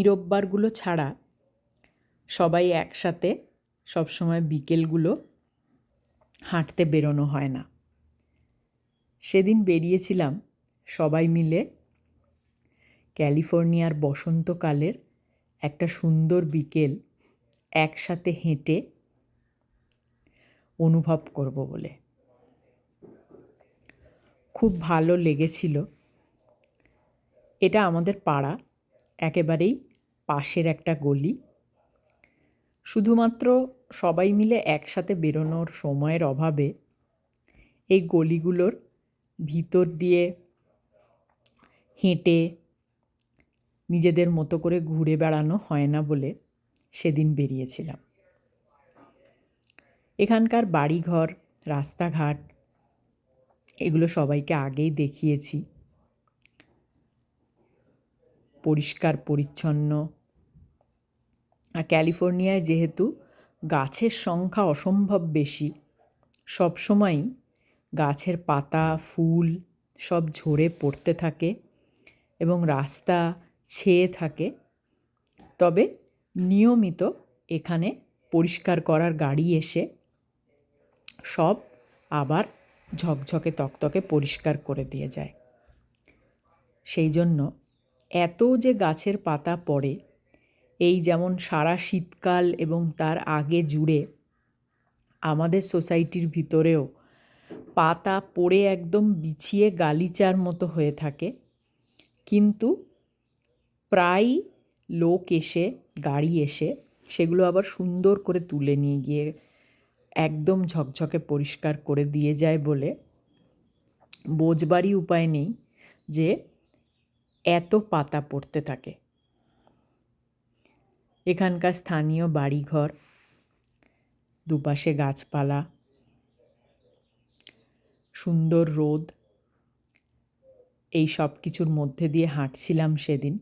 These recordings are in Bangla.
শনি রোববারগুলো ছাড়া সবাই একসাথে সবসময় বিকেলগুলো হাঁটতে বেরোনো হয় না। সেদিন বেরিয়েছিলাম সবাই মিলে ক্যালিফোর্নিয়ার বসন্তকালের একটা সুন্দর বিকেল একসাথে হেঁটে অনুভব করব বলে। খুব ভালো লেগেছিল। এটা আমাদের পাড়া, একেবারেই পাশের একটা গলি। শুধুমাত্র সবাই মিলে একসাথে বেরোনোর সময়ের অভাবে এই গলিগুলোর ভিতর দিয়ে হেঁটে নিজেদের মতো করে ঘুরে বেড়ানো হয় না বলে সেদিন বেরিয়েছিলাম। এখানকার বাড়িঘর, রাস্তাঘাট এগুলো সবাইকে আগেই দেখিয়েছি। পরিষ্কার পরিচ্ছন্ন। আর ক্যালিফোর্নিয়ায় যেহেতু গাছের সংখ্যা অসম্ভব বেশি, সবসময়ই গাছের পাতা, ফুল সব ঝরে পড়তে থাকে এবং রাস্তা ছেয়ে থাকে। তবে নিয়মিত এখানে পরিষ্কার করার গাড়ি এসে সব আবার ঝকঝকে তকতকে পরিষ্কার করে দিয়ে যায়। সেই জন্য এত যে গাছের পাতা পড়ে, এই যেমন সারা শীতকাল এবং তার আগে জুড়ে আমাদের সোসাইটির ভিতরেও পাতা পড়ে একদম বিছিয়ে গালিচার মতো হয়ে থাকে, কিন্তু প্রায় লোক এসে, গাড়ি এসে সেগুলো আবার সুন্দর করে তুলে নিয়ে গিয়ে একদম ঝকঝকে পরিষ্কার করে দিয়ে যায় বলে বোঝবারই উপায় নেই যে এত পাতা পড়তে থাকে। এখানকার স্থানীয় বাড়িঘর, দুপাশে গাছপালা, সুন্দর রোদ, এই সব কিছুর মধ্যে দিয়ে হাঁটছিলাম সেদিন।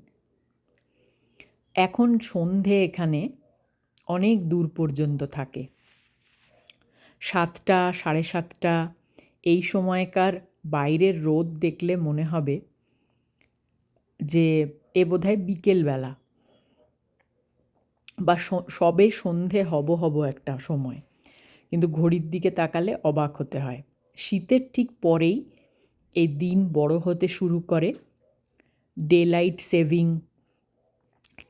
এখন সন্ধে এখানে অনেক দূর পর্যন্ত থাকে। 7টা, 7:30 এই সময়কার বাইরের রোদ দেখলে মনে হবে যে এ বোধহয় বিকেলবেলা বা সবে সন্ধে হব একটা সময়, কিন্তু ঘড়ির দিকে তাকালে অবাক হতে হয়। শীতের ঠিক পরেই এই দিন বড় হতে শুরু করে, ডে লাইট সেভিং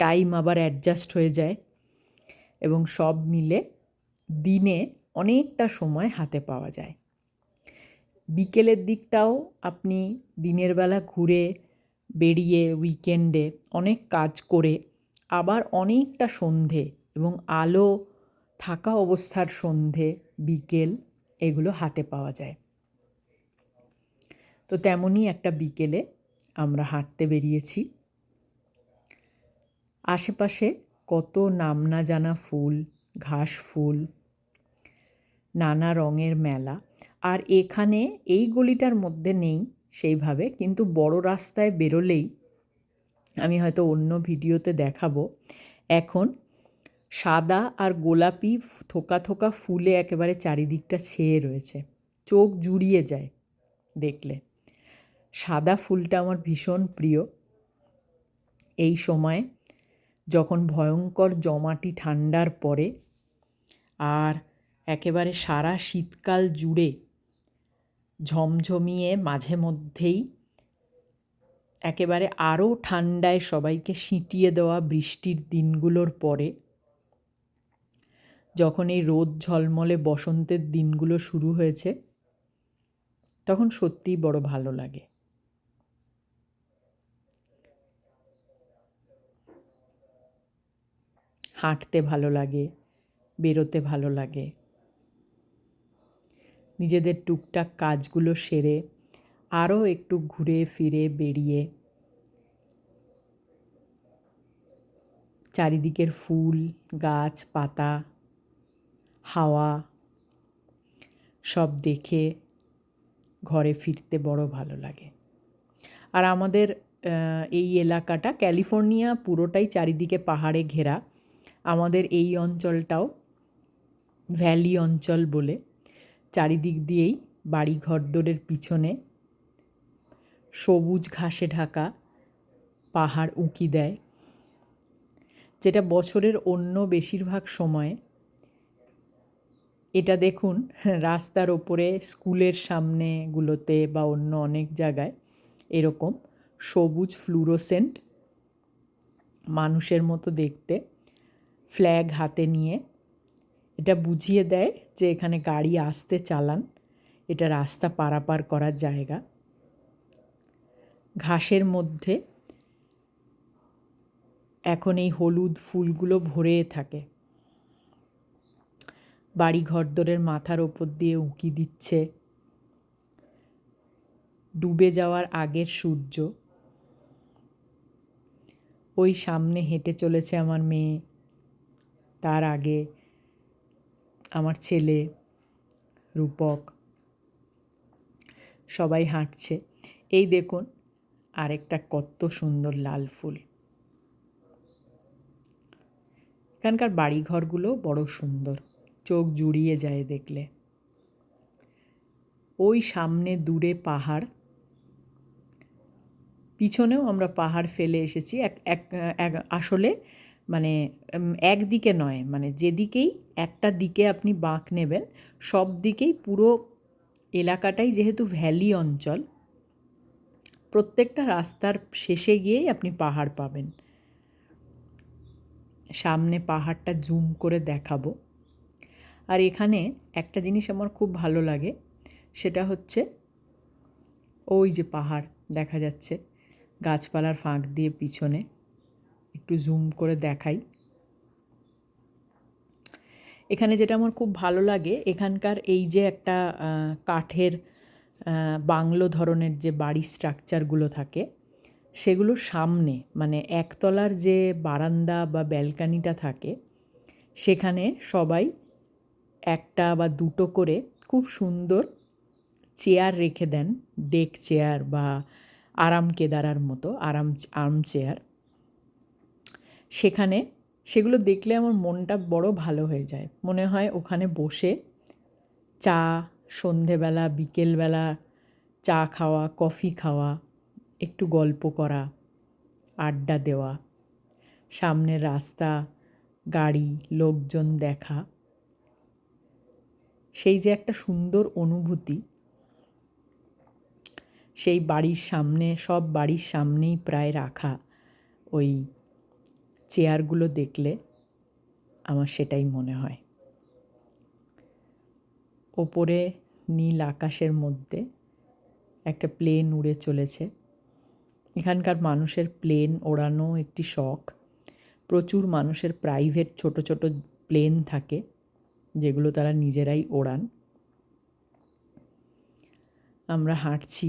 টাইম আবার অ্যাডজাস্ট হয়ে যায় এবং সব মিলে দিনে অনেকটা সময় হাতে পাওয়া যায়। বিকেলের দিকটাও আপনি দিনের বেলা ঘুরে বেরিয়ে উইকেন্ডে অনেক কাজ করে আবার অনেকটা সন্ধে এবং আলো থাকা অবস্থার সন্ধে, বিকেল এগুলো হাতে পাওয়া যায়। তো তেমনই একটা বিকেলে আমরা হাঁটতে বেরিয়েছি। আশেপাশে কত নাম না জানা ফুল, ঘাস ফুল, নানা রঙের মেলা। আর এখানে এই গলিটার মধ্যে নেই সেইভাবে, কিন্তু বড় রাস্তায় বেরোলেই, আমি হয়তো অন্য ভিডিওতে দেখাবো, এখন সাদা আর গোলাপি থোকা থোকা ফুলে একেবারে চারিদিকটা ছেয়ে রয়েছে, চোখ জুড়িয়ে যায় দেখলে। সাদা ফুলটা আমার ভীষণ প্রিয়। এই সময় যখন ভয়ঙ্কর জমাটি ঠান্ডার পরে আর একেবারে সারা শীতকাল জুড়ে ঝমঝমিয়ে মাঝে মধ্যেই একেবারে আরও ঠান্ডায় সবাইকে সিঁটিয়ে দেওয়া বৃষ্টির দিনগুলোর পরে যখন এই রোদ ঝলমলে বসন্তের দিনগুলো শুরু হয়েছে, তখন সত্যিই বড় ভালো লাগে। হাঁটতে ভালো লাগে, বেরোতে ভালো লাগে। নিজেদের টুকটাক কাজগুলো সেরে আরও একটু ঘুরে ফিরে বেরিয়ে চারিদিকের ফুল, গাছ, পাতা, হাওয়া সব দেখে ঘরে ফিরতে বড় ভালো লাগে। আর আমাদের এই এলাকাটা, ক্যালিফোর্নিয়া পুরোটাই চারিদিকে পাহাড়ে ঘেরা। আমাদের এই অঞ্চলটাও ভ্যালি অঞ্চল বলে চারিদিক দিয়েই বাড়ি ঘরদোরের পিছনে সবুজ ঘাসে ঢাকা পাহাড় উঁকি দেয়। যেটা বছরের অন্য বেশিরভাগ সময়ে এটা দেখুন রাস্তার ওপরে স্কুলের সামনেগুলোতে বা অন্য অনেক জায়গায় এরকম সবুজ ফ্লুরোসেন্ট মানুষের মতো দেখতে ফ্ল্যাগ হাতে নিয়ে এটা বুঝিয়ে দেয় যে এখানে গাড়ি আসতে চালান, এটা রাস্তা পারাপার করার জায়গা। ঘাসের মধ্যে এখন এই হলুদ ফুলগুলো ভরে থাকে। বাড়ি ঘরদোরের মাথার ওপর দিয়ে উঁকি দিচ্ছে। ডুবে যাওয়ার আগের সূর্য। ওই সামনে হেঁটে চলেছে আমার মেয়ে, তার আগে আমার ছেলে রূপক, সবাই হাঁটছে। এই দেখুন আরেকটা কত সুন্দর লাল ফুল। এখানকার বাড়িঘরগুলো বড় সুন্দর, চোখ জুড়িয়ে যায় দেখলে। ওই সামনে দূরে পাহাড়, পিছনেও আমরা পাহাড় ফেলে এসেছি। আসলে মানে একদিকে নয়, মানে যেদিকেই একটা দিকে আপনি বাঁক নেবেন সব দিকেই পুরো এলাকাটাই যেহেতু ভ্যালি অঞ্চল, প্রত্যেকটা রাস্তার শেষে গিয়েই আপনি পাহাড় পাবেন। সামনে পাহাড়টা জুম করে দেখাবো। আর এখানে একটা জিনিস আমার খুব ভালো লাগে, সেটা হচ্ছে ওই যে পাহাড় দেখা যাচ্ছে গাছপালার ফাঁক দিয়ে পিছনে, একটু জুম করে দেখাই। এখানে যেটা আমার খুব ভালো লাগে, এখানকার এই যে একটা কাঠের বাংলো ধরনের যে বাড়ির স্ট্রাকচারগুলো থাকে সেগুলোর সামনে, মানে একতলার যে বারান্দা বা ব্যালকানিটা থাকে সেখানে সবাই একটা বা দুটো করে খুব সুন্দর চেয়ার রেখে দেন, ডেক চেয়ার বা আরাম কেদারার মতো আর্ম চেয়ার। সেগুলো দেখলে আমার মনটা বড় ভালো হয়ে যায়। মনে হয় ওখানে বসে চা, সন্ধেবেলা বিকেলবেলা চা খাওয়া, কফি খাওয়া, একটু গল্প করা, আড্ডা দেওয়া, সামনের রাস্তা, গাড়ি, লোকজন দেখা, সেই যে একটা সুন্দর অনুভূতি, সেই বাড়ির সামনে, সব বাড়ির সামনেই প্রায় রাখা ওই চেয়ারগুলো দেখলে আমার সেটাই মনে হয়। ওপরে নীল আকাশের মধ্যে একটা প্লেন উড়ে চলেছে। এখানকার মানুষের প্লেন ওড়ানো একটি শখ। প্রচুর মানুষের প্রাইভেট ছোট ছোট প্লেন থাকে যেগুলো তারা নিজেরাই ওড়ান। আমরা হাঁটছি,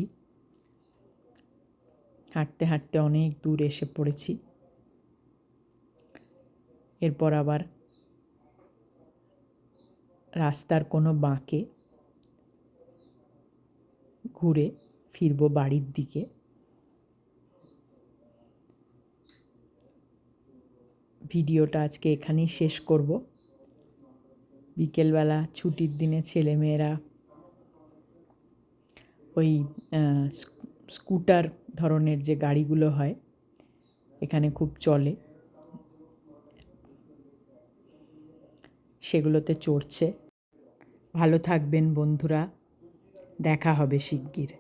হাঁটতে হাঁটতে অনেক দূর এসে পড়েছি। এরপর আবার রাস্তার কোনো বাঁকে ঘুরে ফিরবো বাড়ির দিকে। ভিডিওটা আজকে এখানেই শেষ করব। বিকেলবেলা ছুটির দিনে ছেলেমেয়েরা ওই স্কুটার ধরনের যে গাড়িগুলো হয় এখানে খুব চলে, সেগুলোতে চড়ছে। ভালো থাকবেন বন্ধুরা, দেখা হবে শিগগির।